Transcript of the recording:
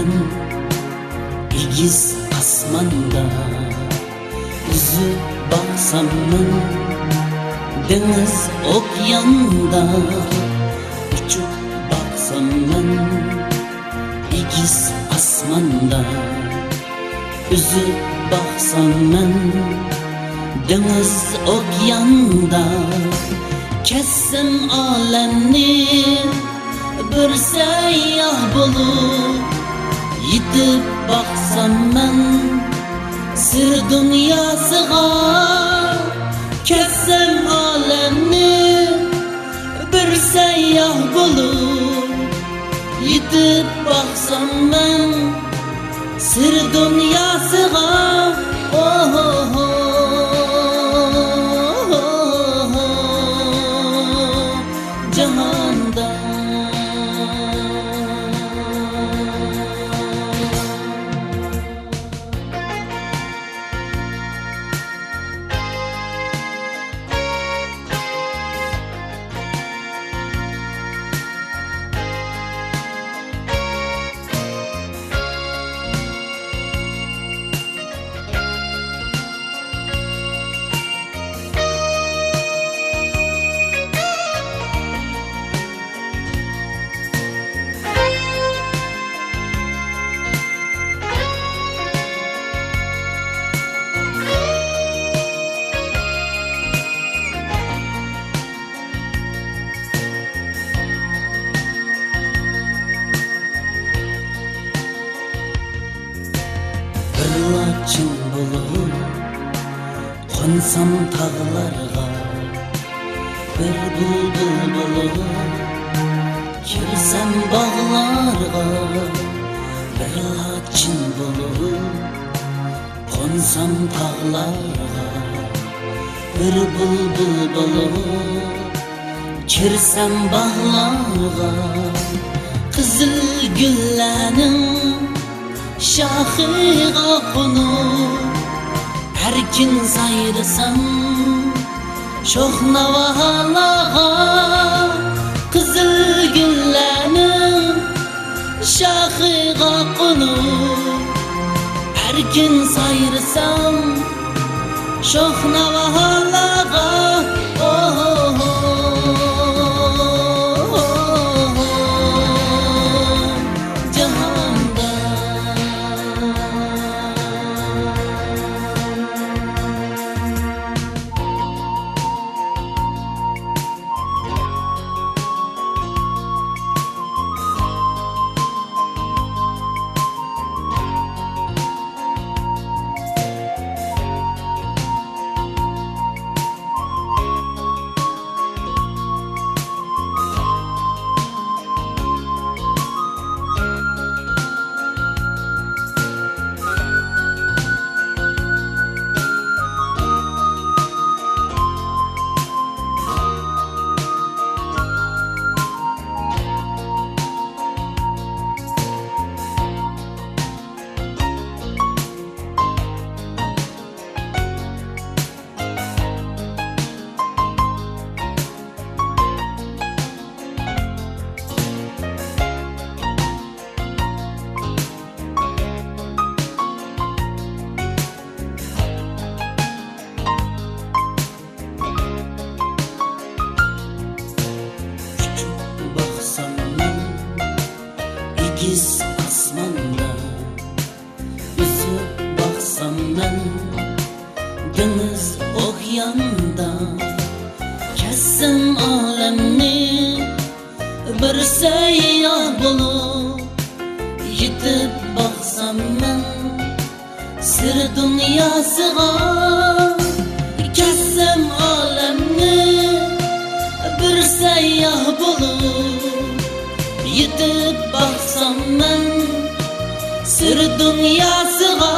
men egiz asmanda üzüp baksam men deniz okyanda uçup baksam men egiz asmanda üzüp baksam men deniz okyanda kessem alemni bir seyyah bulup yitip baksam men sir dünyasıga kessem alemni bir seyyah bulup yitip baksam men sir dünyasıga oh oh oh cihanda Laçın bulup konsam tağlarga bir buldul bulup kirsem bağlarga bir laçın bulup konsam tağlarga bir bulbul bulup kirsem bağlarga kızıl güllerin şahıga konup erkin sayrısam şoh navahlaga kızıl güllerin şahıga konup erkin sayrısam şoh navahlaga oh oh oh cihanda egiz asmanda üzüp baksam men deniz okyanda kessem alemni bir seyyah bulup yitip baksam men sir dünyasıga kessem alemni bir seyyah bulup yitip baksam men sir dünyasıga